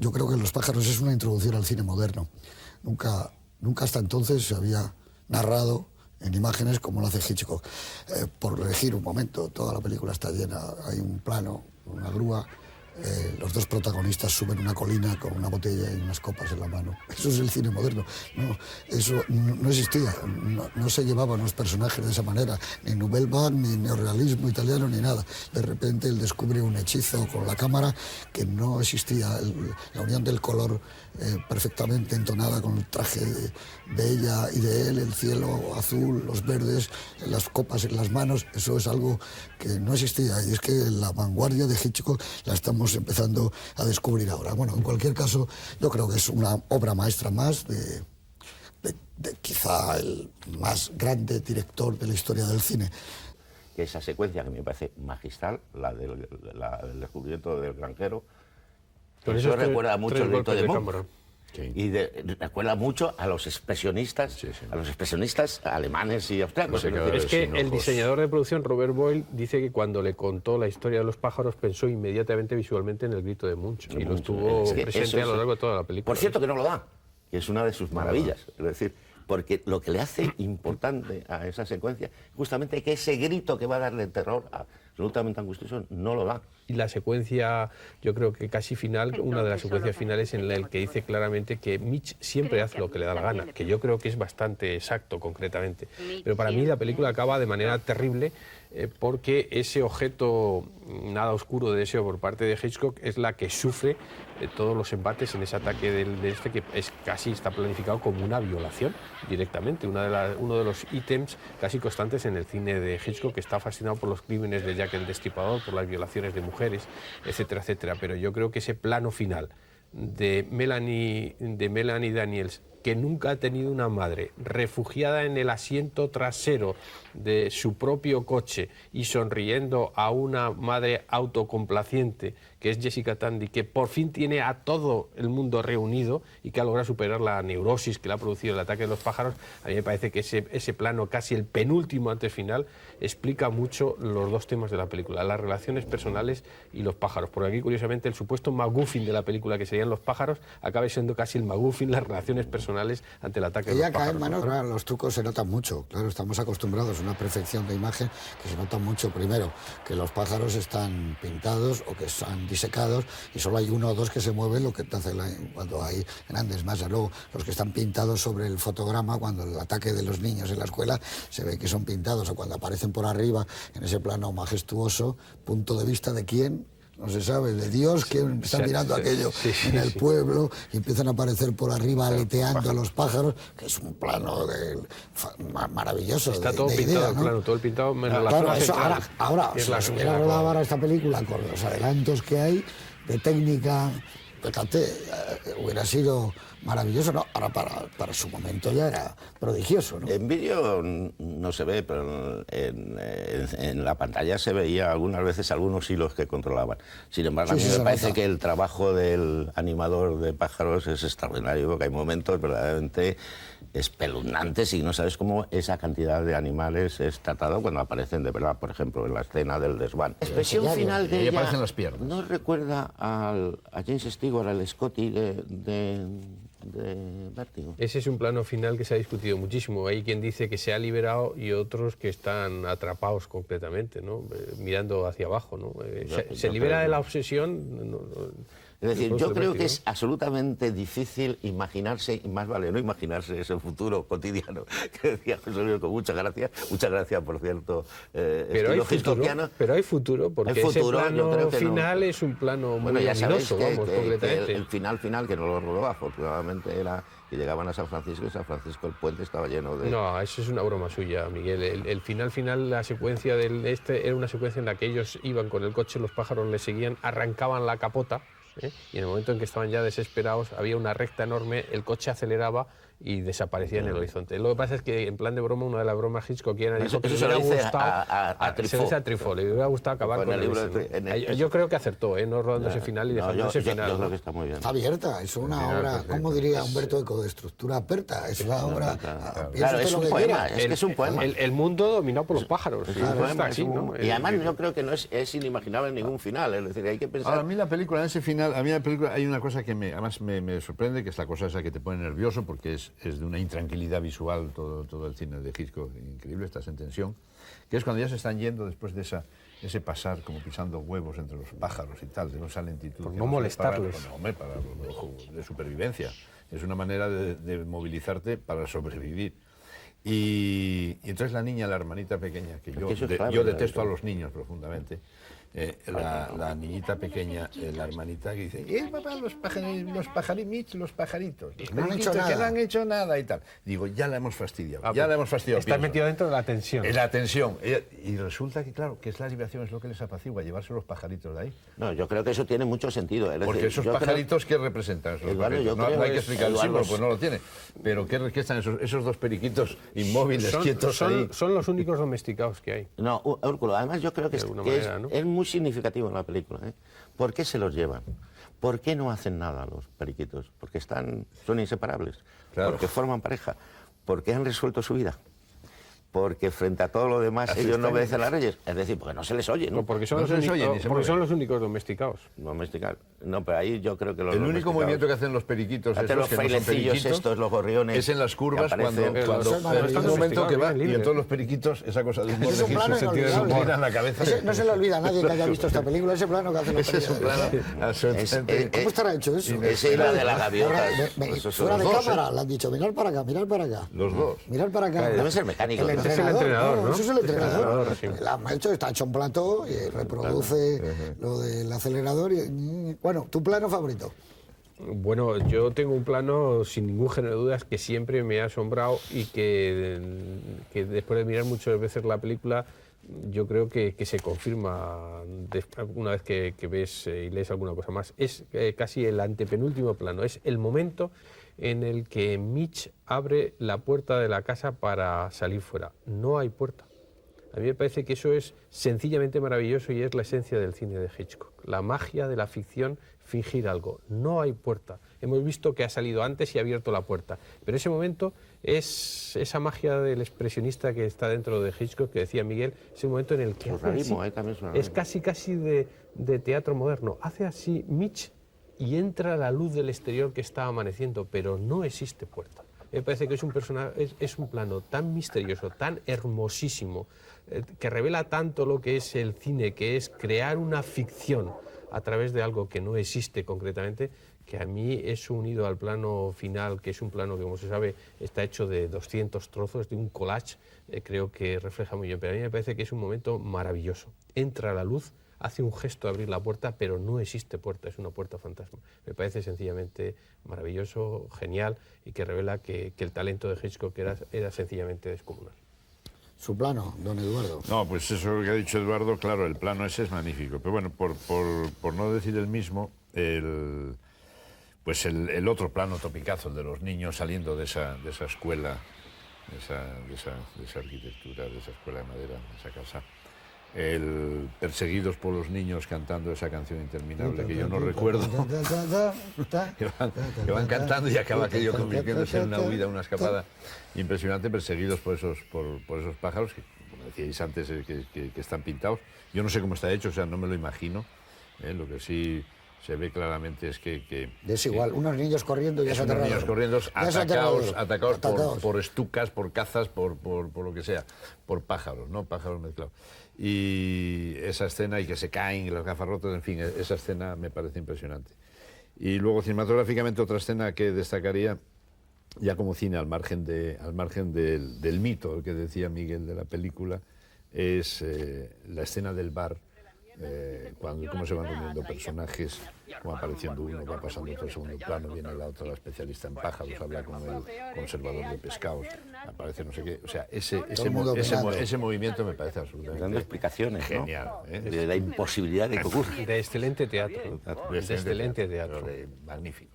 yo creo que Los pájaros es una introducción al cine moderno. Nunca hasta entonces se había narrado en imágenes como lo hace Hitchcock. Por elegir un momento, toda la película está llena, hay un plano, una grúa, los dos protagonistas suben una colina con una botella y unas copas en la mano. Eso es el cine moderno. No, eso no existía, no se llevaban los personajes de esa manera, ni Nouvelle Vague, ni neorrealismo italiano, ni nada. De repente él descubre un hechizo con la cámara que no existía, la unión del color perfectamente entonada con el traje de ella y de él, el cielo azul, los verdes, las copas en las manos, eso es algo que no existía, y es que la vanguardia de Hitchcock la estamos empezando a descubrir ahora. Bueno, en cualquier caso, yo creo que es una obra maestra más de quizá el más grande director de la historia del cine. Esa secuencia que me parece magistral, la del descubrimiento del granjero, eso recuerda mucho el grito de Munch. Sí. Y recuerda mucho a los expresionistas, a los expresionistas alemanes y austriacos. Es que el diseñador de producción, Robert Boyle, dice que cuando le contó la historia de los pájaros pensó inmediatamente visualmente en el grito de Munch y lo estuvo presente a lo largo de toda la película. Por cierto, que no lo da, que es una de sus maravillas. Es decir, porque lo que le hace importante a esa secuencia es justamente que ese grito que va a darle terror absolutamente angustioso no lo da. Y la secuencia, yo creo que casi final, una de las secuencias finales en la que dice claramente que Mitch siempre hace lo que le da la gana, que yo creo que es bastante exacto concretamente. Pero para mí la película acaba de manera terrible porque ese objeto nada oscuro de deseo por parte de Hitchcock es la que sufre todos los embates en ese ataque de este, que es casi está planificado como una violación directamente, uno de los ítems casi constantes en el cine de Hitchcock, que está fascinado por los crímenes de Jack el Destripador, por las violaciones de mujeres, etcétera, etcétera. Pero yo creo que ese plano final de Melanie Daniels, que nunca ha tenido una madre, refugiada en el asiento trasero de su propio coche y sonriendo a una madre autocomplaciente, que es Jessica Tandy, que por fin tiene a todo el mundo reunido y que ha logrado superar la neurosis que le ha producido el ataque de los pájaros. A mí me parece que ese plano, casi el penúltimo antes final, explica mucho los dos temas de la película, las relaciones personales y los pájaros. Por aquí, curiosamente, el supuesto MacGuffin de la película, que serían los pájaros, acaba siendo casi el MacGuffin, las relaciones personales ante el ataque de los pájaros. Ella cae en manos, ahora los trucos se notan mucho, claro, estamos acostumbrados a una perfección de imagen que se nota mucho. Primero, que los pájaros están pintados o que están disecados y solo hay uno o dos que se mueven, lo que te hace cuando hay grandes masas. Luego, los que están pintados sobre el fotograma, cuando el ataque de los niños en la escuela, se ve que son pintados, o cuando aparecen por arriba en ese plano majestuoso, punto de vista de quién, no se sabe, de Dios, que está mirando aquello en el pueblo, y empiezan a aparecer por arriba aleteando a los pájaros, que es un plano maravilloso. Está todo pintado, ¿no? Claro, todo el pintado menos la claro, zona eso, central. ahora si se hubiera rodado ahora esta película con los adelantos que hay de técnica, fíjate, hubiera sido maravilloso, ¿no? Ahora para su momento ya era prodigioso, ¿no? En vídeo no se ve, pero en la pantalla se veía algunas veces algunos hilos que controlaban. Sin embargo, a mí me parece que el trabajo del animador de pájaros es extraordinario, porque hay momentos verdaderamente espeluznantes y no sabes cómo esa cantidad de animales es tratado cuando aparecen de verdad, por ejemplo, en la escena del desván. La expresión final de ella aparecen las piernas. ¿No recuerda a James Stewart, al Scotty de Vértigo? Ese es un plano final que se ha discutido muchísimo. Hay quien dice que se ha liberado y otros que están atrapados completamente, ¿no? Mirando hacia abajo, ¿no? Se libera de la obsesión. Es decir, yo creo que es absolutamente difícil imaginarse, y más vale no imaginarse ese futuro cotidiano que decía José Luis con muchas gracias por cierto, pero hay futuro, porque ese plano final es un plano muy anidoso, completamente. El final, que no lo rodó, afortunadamente, era que llegaban a San Francisco, y San Francisco el puente estaba lleno de... No, eso es una broma suya, Miguel. El final, la secuencia era una secuencia en la que ellos iban con el coche, los pájaros les seguían, arrancaban la capota, y en el momento en que estaban ya desesperados había una recta enorme, el coche aceleraba y desaparecía en el horizonte. Lo que pasa es que, en plan de broma, una de las bromas hitchcockianas dijo que se le hubiera gustado a Truffaut, le hubiera gustado acabar con el yo creo que acertó, no rodando ese final y dejando ese final. Yo creo que está muy bien. Está abierta, es una obra, ¿cómo diría Humberto Eco? De estructura aperta, es una obra... Claro, es un poema, es que es un poema. El mundo dominado por los pájaros. Y además yo creo que no es inimaginable ningún final, es decir, hay que pensar... Ahora, a mí la película en ese final final, a mí la película hay una cosa que además me sorprende, que es la cosa esa que te pone nervioso, porque es de una intranquilidad visual todo el cine de Hitchcock, increíble, estás en tensión, que es cuando ya se están yendo después de ese pasar como pisando huevos entre los pájaros y tal, de esa lentitud. Por no molestarles. Para de supervivencia. Es una manera de movilizarte para sobrevivir. Y entonces la niña, la hermanita pequeña, que yo detesto a los niños profundamente, la niñita pequeña, la hermanita que dice, papá, los pajaritos, los pajaritos, no han hecho nada. Que no han hecho nada y tal. Digo, ya la hemos fastidiado, la hemos fastidiado. Estás metido dentro de la tensión. En la tensión. Y resulta que, claro, que es la liberación, es lo que les apacigua, llevarse los pajaritos de ahí. No, yo creo que eso tiene mucho sentido. Porque esos pajaritos, ¿qué representan? Eduardo, no hay que explicar el símbolo, pues no lo tiene. Pero ¿qué están esos dos periquitos inmóviles, quietos ahí? Son los únicos domesticados que hay. No, Úrculo, además yo creo que es muy significativo en la película. ¿Por qué se los llevan? ¿Por qué no hacen nada los periquitos? Porque son inseparables, claro. Porque forman pareja, porque han resuelto su vida, porque frente a todo lo demás ellos no obedecen a las leyes, es decir, porque no se les oye, ¿no? No, porque son los únicos domesticados. Domesticar. No, pero ahí yo creo que los El único movimiento que hacen los periquitos, hacen los frailecillos estos, los gorriones, es en las curvas cuando hay un momento que va y en todos los periquitos esa cosa de humor, es un plano inolvidable en la cabeza. No se le olvida a nadie que haya visto esta película, ese plano que hacen los Ese es un plano absolutamente. ¿Cómo estará hecho eso? Esa es la de la gaviota. Fuera de cámara, le han dicho, mirar para acá, mirar para acá. Los dos. Mirar para acá. Debe ser mecánico. El entrenador, ¿no? Eso es el entrenador. Está hecho un plató y reproduce lo del acelerador. Bueno, ¿tu plano favorito? Bueno, yo tengo un plano, sin ningún género de dudas, que siempre me ha asombrado y que después de mirar muchas veces la película, yo creo que se confirma una vez que ves y lees alguna cosa más. Es casi el antepenúltimo plano, es el momento en el que Mitch abre la puerta de la casa para salir fuera. No hay puerta. A mí me parece que eso es sencillamente maravilloso y es la esencia del cine de Hitchcock. La magia de la ficción, fingir algo. No hay puerta. Hemos visto que ha salido antes y ha abierto la puerta. Pero ese momento es esa magia del expresionista que está dentro de Hitchcock, que decía Miguel, es el momento en el que hace así, es casi de teatro moderno. Hace así Mitch y entra la luz del exterior que está amaneciendo, pero no existe puerta. Me parece que es un plano tan misterioso, tan hermosísimo, que revela tanto lo que es el cine, que es crear una ficción a través de algo que no existe concretamente, que a mí eso unido al plano final, que es un plano que, como se sabe, está hecho de 200 trozos, de un collage, creo que refleja muy bien. Pero a mí me parece que es un momento maravilloso. Entra la luz, hace un gesto de abrir la puerta, pero no existe puerta, es una puerta fantasma. Me parece sencillamente maravilloso, genial, y que revela que el talento de Hitchcock era sencillamente descomunal. Su plano, don Eduardo. No, pues eso que ha dicho Eduardo, claro, el plano ese es magnífico. Pero bueno, por no decir el mismo, el otro plano topicazo, el de los niños saliendo de esa escuela, de esa arquitectura, de esa escuela de madera, de esa casa. Perseguidos por los niños cantando esa canción interminable que yo no recuerdo, que van cantando y acaba aquello convirtiéndose en una huida, una escapada impresionante, perseguidos por esos pájaros que, como decíais antes, que están pintados. Yo no sé cómo está hecho, o sea, no me lo imagino. Lo que sí se ve claramente es que es igual, unos niños corriendo y unos niños corriendo atacados por estucas, por cazas, por lo que sea, por pájaros, ¿no? Pájaros mezclados. Y esa escena, y que se caen, y las gafas rotas, en fin, esa escena me parece impresionante. Y luego, cinematográficamente, otra escena que destacaría, ya como cine, al margen del mito que decía Miguel de la película, es la escena del bar, cómo se van reuniendo personajes, va apareciendo uno, va pasando otro segundo plano, viene la otra, la especialista en pájaros, habla con el conservador de pescados, aparece no sé qué, o sea, ese movimiento me parece absolutamente dando explicaciones, genial, ¿no? De la imposibilidad de que ocurra. De excelente teatro. Magnífico.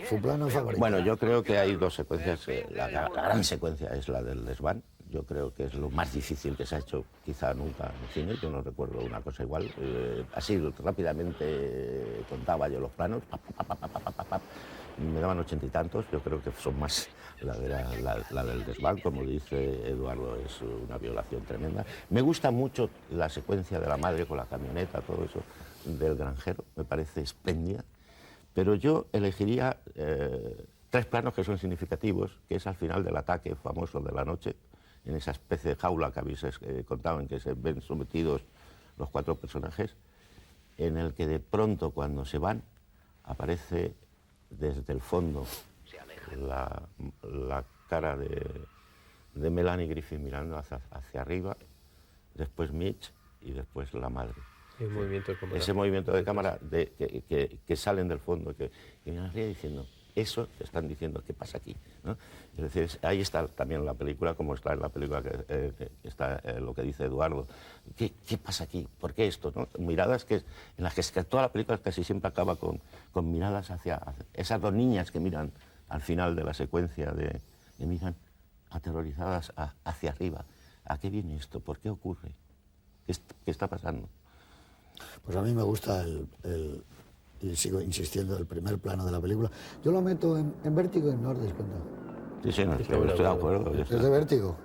¿Su plano favorito? Bueno, yo creo que hay dos secuencias. La gran secuencia es la del desván. Yo creo que es lo más difícil que se ha hecho quizá nunca en cine. Yo no recuerdo una cosa igual. Así rápidamente contaba yo los planos. Me daban 80 y tantos. Yo creo que son más la del desván. Como dice Eduardo, es una violación tremenda. Me gusta mucho la secuencia de la madre con la camioneta, todo eso. del granjero, me parece espléndida, pero yo elegiría 3 planos que son significativos, que es al final del ataque famoso de la noche, en esa especie de jaula que habéis contado, en que se ven sometidos los 4 personajes, en el que de pronto, cuando se van, aparece desde el fondo la cara de Melanie Griffith mirando hacia arriba, después Mitch y después la madre. Ese movimiento de cámara que salen del fondo, que vienen arriba diciendo, eso te están diciendo, ¿qué pasa aquí? ¿No? Es decir, ahí está también la película, como está en la película que está lo que dice Eduardo. ¿Qué pasa aquí? ¿Por qué esto? ¿No? Miradas en las que toda la película casi siempre acaba con miradas hacia esas 2 niñas que miran al final de la secuencia, que miran aterrorizadas hacia arriba. ¿A qué viene esto? ¿Por qué ocurre? ¿Qué está pasando? Pues a mí me gusta y sigo insistiendo, el primer plano de la película. Yo lo meto en Vértigo y no os dais cuenta. Sí, no, estoy de acuerdo. Es de Vértigo.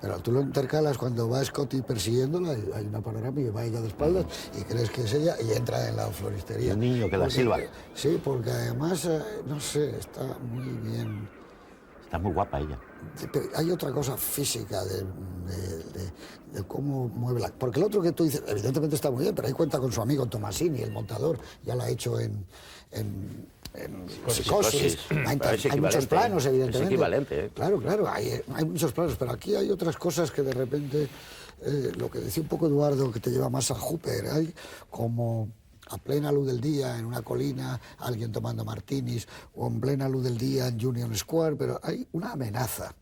Pero tú lo intercalas cuando va Scotty persiguiéndola, hay una panorámica y va ella de espaldas y crees que es ella y entra en la floristería. El niño que la silba. Sí, porque además, no sé, está muy bien. Está muy guapa ella. Pero hay otra cosa física de cómo mueve la... Porque el otro que tú dices, evidentemente está muy bien, pero ahí cuenta con su amigo Tomasini, el montador, ya lo ha hecho en Psicosis. Hay muchos planos, evidentemente. Es equivalente. Claro, hay muchos planos, pero aquí hay otras cosas que de repente, lo que decía un poco Eduardo, que te lleva más a Hooper, hay como... a plena luz del día, en una colina, alguien tomando martinis, o en plena luz del día en Union Square, pero hay una amenaza.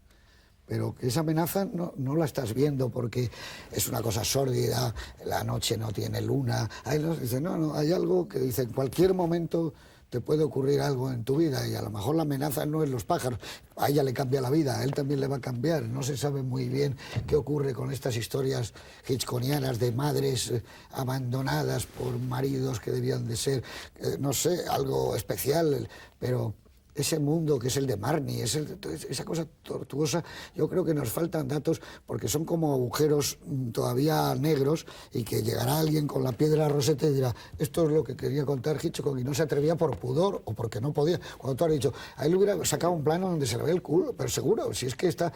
Pero que esa amenaza no la estás viendo porque es una cosa sórdida, la noche no tiene luna. Hay algo que dice, en cualquier momento te puede ocurrir algo en tu vida y a lo mejor la amenaza no es los pájaros. A ella le cambia la vida, a él también le va a cambiar. No se sabe muy bien qué ocurre con estas historias hitchcockianas de madres abandonadas por maridos que debían de ser, no sé, algo especial, pero... ese mundo que es el de Marnie, esa cosa tortuosa, yo creo que nos faltan datos porque son como agujeros todavía negros y que llegará alguien con la piedra Rosetta y dirá, esto es lo que quería contar Hitchcock y no se atrevía por pudor o porque no podía. Cuando tú has dicho, a él le hubiera sacado un plano donde se le ve el culo, pero seguro, si es que está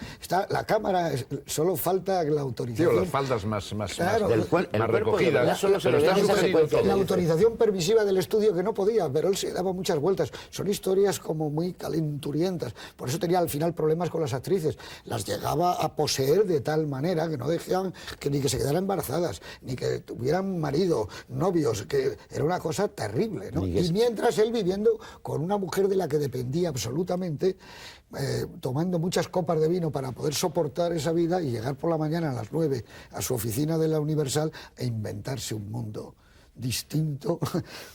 la cámara, solo falta la autorización. Tío, las faldas más claro, más recogidas. La autorización permisiva del estudio que no podía, pero él se daba muchas vueltas. Son historias como muy calenturientas. Por eso tenía al final problemas con las actrices. Las llegaba a poseer de tal manera que no dejaban ni que se quedaran embarazadas, ni que tuvieran marido, novios, que era una cosa terrible, ¿no? Y mientras él viviendo con una mujer de la que dependía absolutamente, tomando muchas copas de vino para poder soportar esa vida y llegar por la mañana a las 9 a su oficina de la Universal e inventarse un mundo distinto,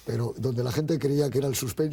pero donde la gente creía que era el suspenso.